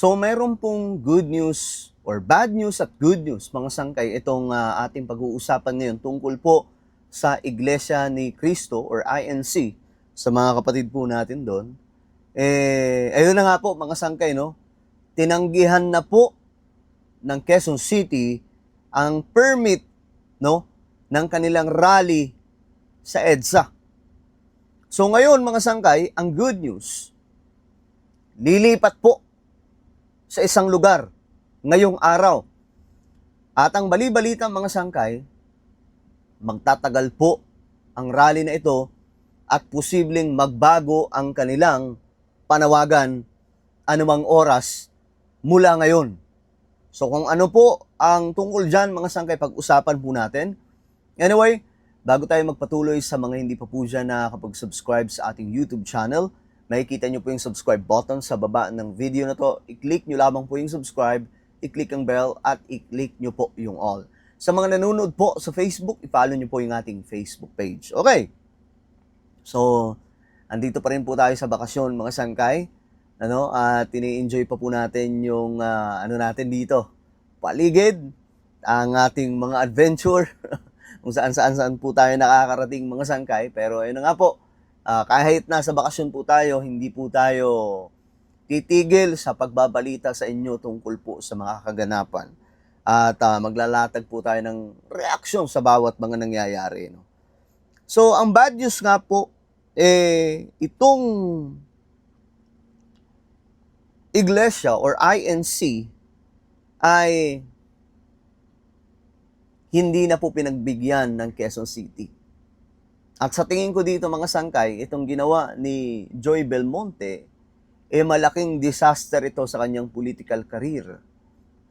So, meron pong good news or bad news at good news, mga sangkay, itong ating pag-uusapan ngayon tungkol po sa Iglesia ni Cristo or INC, sa mga kapatid po natin doon. Ayun na nga po, mga sangkay, no? Tinanggihan na po ng Quezon City ang permit, no, ng kanilang rally sa EDSA. So ngayon, mga sangkay, ang good news, lilipat po sa isang lugar ngayong araw. At ang bali-balita, mga sangkay, magtatagal po ang rally na ito at posibleng magbago ang kanilang panawagan anumang oras mula ngayon. So kung ano po ang tungkol dyan, mga sangkay, pag-usapan po natin. Anyway, bago tayo magpatuloy, sa mga hindi pa po dyan nakakapag-subscribe sa ating YouTube channel, makikita nyo po yung subscribe button sa baba ng video na to. I-click nyo lamang po yung subscribe, i-click ang bell, at i-click nyo po yung all. Sa mga nanonood po sa Facebook, i-follow nyo po yung ating Facebook page. Okay. So, andito pa rin po tayo sa bakasyon, mga sangkay. At ini-enjoy pa po natin yung natin dito. Paligid, ang ating mga adventure, kung saan po tayo nakakarating, mga sangkay. Pero ayun na nga po, kahit nasa bakasyon po tayo, hindi po tayo titigil sa pagbabalita sa inyo tungkol po sa mga kaganapan. At maglalatag po tayo ng reaksyon sa bawat mga nangyayari. No? So, ang bad news nga po, itong Iglesia or INC ay hindi na po pinagbigyan ng Quezon City. At sa tingin ko dito, mga sangkay, itong ginawa ni Joy Belmonte, malaking disaster ito sa kanyang political career.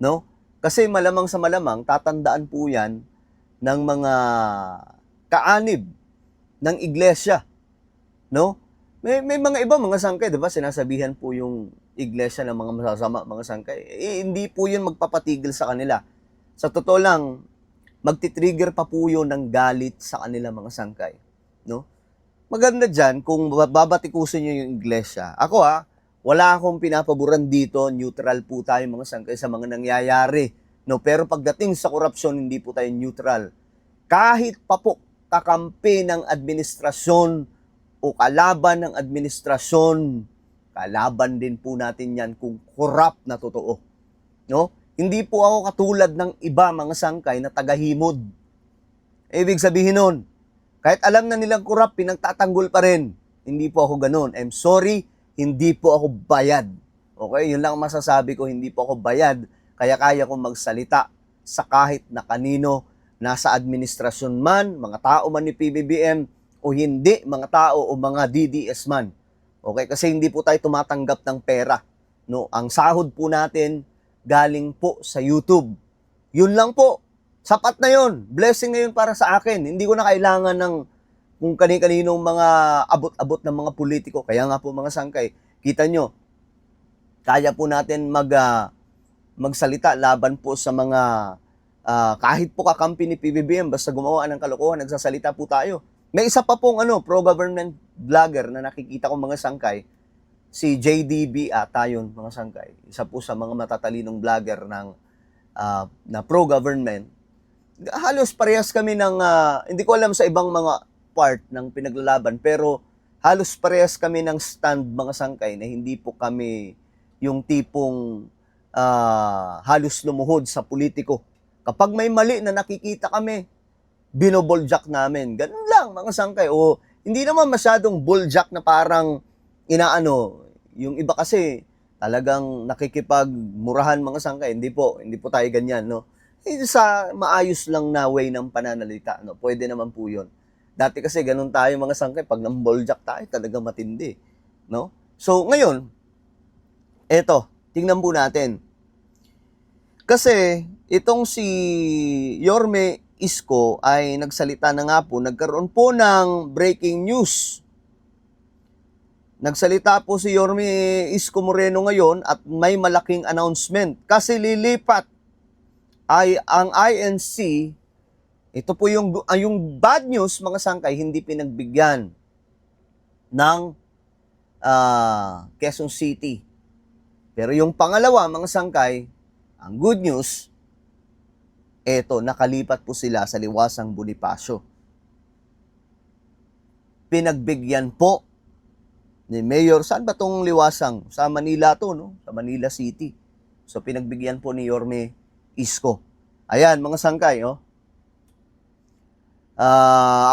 No? Kasi malamang sa malamang, tatandaan po yan ng mga kaanib ng iglesia. No? May mga iba, mga sangkay, di ba? Sinasabihan po yung iglesia ng mga masasama, mga sangkay. Hindi po yun magpapatigil sa kanila. Sa totoo lang, magti-trigger pa po yun ng galit sa kanila, mga sangkay. No? Maganda dyan kung babatikusin nyo yung iglesia. Ako wala akong pinapaboran dito, neutral po tayo, mga sangkay, sa mga nangyayari. No? Pero pagdating sa korupsyon, hindi po tayo neutral. Kahit pa po kakampi ng administrasyon o kalaban ng administrasyon, kalaban din po natin yan kung corrupt na totoo. No? Hindi po ako katulad ng iba, mga sangkay, na tagahimod. Ibig sabihin nun, kahit alam na nilang corrupt, pinagtatanggol pa rin. Hindi po ako ganun. I'm sorry, hindi po ako bayad. Okay? Yun lang masasabi ko, hindi po ako bayad. Kaya kaya kong magsalita sa kahit na kanino, nasa administrasyon man, mga tao man ni PBBM, o hindi, mga tao o mga DDS man. Okay? Kasi hindi po tayo tumatanggap ng pera. No? Ang sahod po natin, galing po sa YouTube. Yun lang po. Sapat na yun. Blessing na yun para sa akin. Hindi ko na kailangan ng kung kani-kaninong mga abot-abot ng mga politiko. Kaya nga po, mga sangkay, kita nyo, kaya po natin magsalita laban po sa mga kahit po kakampi ni PBBM, basta gumawa ng kalokohan, nagsasalita po tayo. May isa pa pong pro-government vlogger na nakikita ko, mga sangkay, si JDB yun, mga sangkay. Isa po sa mga matatalinong vlogger na pro-government. Halos parehas kami ng, hindi ko alam sa ibang mga part ng pinaglalaban, pero halos parehas kami ng stand, mga sangkay, na hindi po kami yung tipong halos lumuhod sa politiko. Kapag may mali na nakikita kami, binoboljack namin. Ganun lang, mga sangkay. O hindi naman masyadong boljack na parang yung iba kasi talagang nakikipagmurahan, mga sangkay. Hindi po tayo ganyan, no? Sa maayos lang na way ng pananalita, no? Pwede naman po yun. Dati kasi ganun tayo, mga sangkay, pag namboljack tayo, talagang matindi, no? So, ngayon, eto, tingnan po natin. Kasi, itong si Yorme Isko ay nagsalita na nga po, nagkaroon po ng breaking news. Nagsalita po si Yorme Isko Moreno ngayon at may malaking announcement. Kasi lilipat ay ang INC, ito po yung bad news, mga sangkay, hindi pinagbigyan ng Quezon City. Pero yung pangalawa, mga sangkay, ang good news, eto, nakalipat po sila sa Liwasang Bonifacio. Pinagbigyan po ni Mayor, saan ba tong Liwasang? Sa Manila to, no? Sa Manila City. So, pinagbigyan po ni Yorme Isko. Ayan, mga sangkay, oh.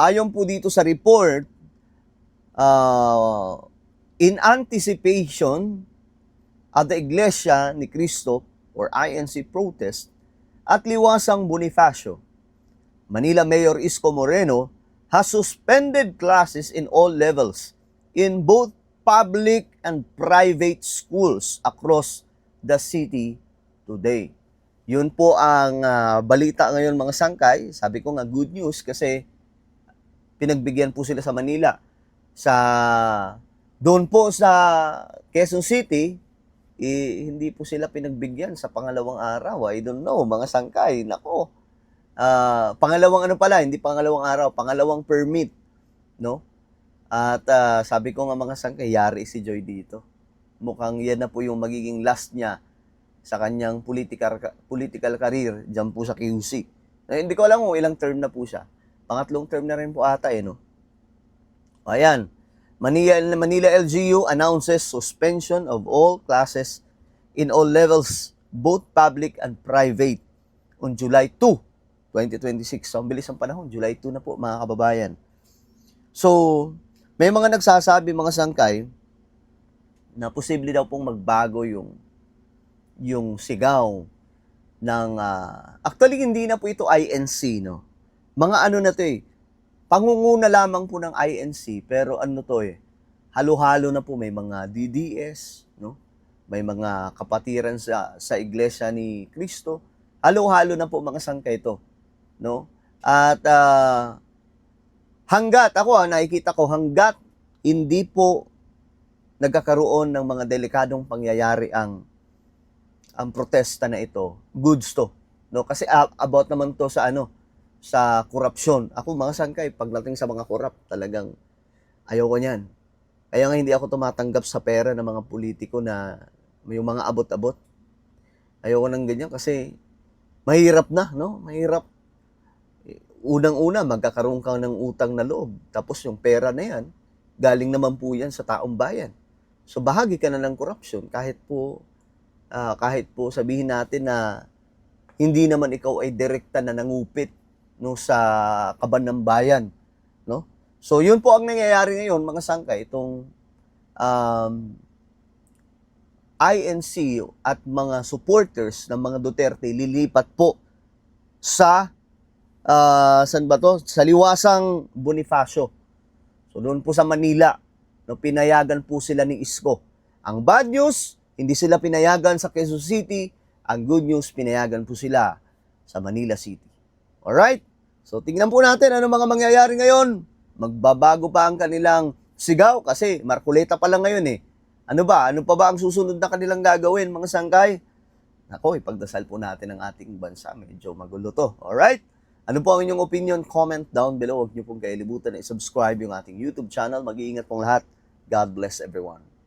Ayon po dito sa report, in anticipation of the Iglesia ni Cristo or INC protest at Liwasang Bonifacio, Manila Mayor Isko Moreno has suspended classes in all levels in both public and private schools across the city today. Yun po ang balita ngayon, mga sangkay. Sabi ko nga good news kasi pinagbigyan po sila sa Manila. Doon po sa Quezon City, hindi po sila pinagbigyan sa pangalawang araw. I don't know, mga sangkay. Nako. Pangalawang ano pala, hindi pangalawang araw, pangalawang permit, no? At sabi ko nga, mga sangkay, yari si Joy dito. Mukhang yan na po yung magiging last niya sa kanyang political career diyan po sa QC. Hindi ko alam kung ilang term na po siya. Pangatlong term na rin po ata no? Ayan. Manila LGU announces suspension of all classes in all levels, both public and private, on July 2, 2026. So, ang bilis ang panahon. July 2 na po, mga kababayan. So, may mga nagsasabi, mga sangkay, na posible daw pong magbago yung sigaw ng actually hindi na po ito INC, no. Mga ano na to pangunguna lamang po ng INC, pero ano to halo-halo na po, may mga DDS, no. May mga kapatiran sa Iglesia ni Cristo. Halo-halo na po, mga sangkay ito, no. At hanggat nakikita ko hanggat hindi po nagkakaroon ng mga delikadong pangyayari ang protesta na ito, goods to, no? Kasi about naman to sa korupsyon. Ako, mga sangkay, pagdating sa mga korap, talagang ayoko niyan. Kaya nga hindi ako tumatanggap sa pera ng mga politiko na may mga abot-abot. Ayoko nang ganyan kasi mahirap na, no? Mahirap. Unang-una, magkakaroon ka ng utang na loob. Tapos yung pera na yan, galing naman po yan sa taong bayan. So bahagi ka na ng korupsyon kahit po sabihin natin na hindi naman ikaw ay direkta na nangupit, no, sa kaban ng bayan, no? So yun po ang nangyayari ngayon, mga sangkay, itong INC at mga supporters ng mga Duterte lilipat po sa saan ba to? Sa Liwasang Bonifacio. So doon po sa Manila, no, pinayagan po sila ni Isko. Ang bad news, hindi sila pinayagan sa Quezon City. Ang good news, pinayagan po sila sa Manila City. Alright? So, tingnan po natin ano mga mangyayari ngayon. Magbabago pa ang kanilang sigaw kasi Marcoleta pa lang ngayon Ano pa ba ang susunod na kanilang gagawin, mga sangkay? Nako, ipagdasal po natin ang ating bansa. Medyo magulo to. Alright? Ano po ang inyong opinion? Comment down below. Huwag niyo pong kailibutan na i-subscribe yung ating YouTube channel. Mag-iingat pong lahat. God bless everyone.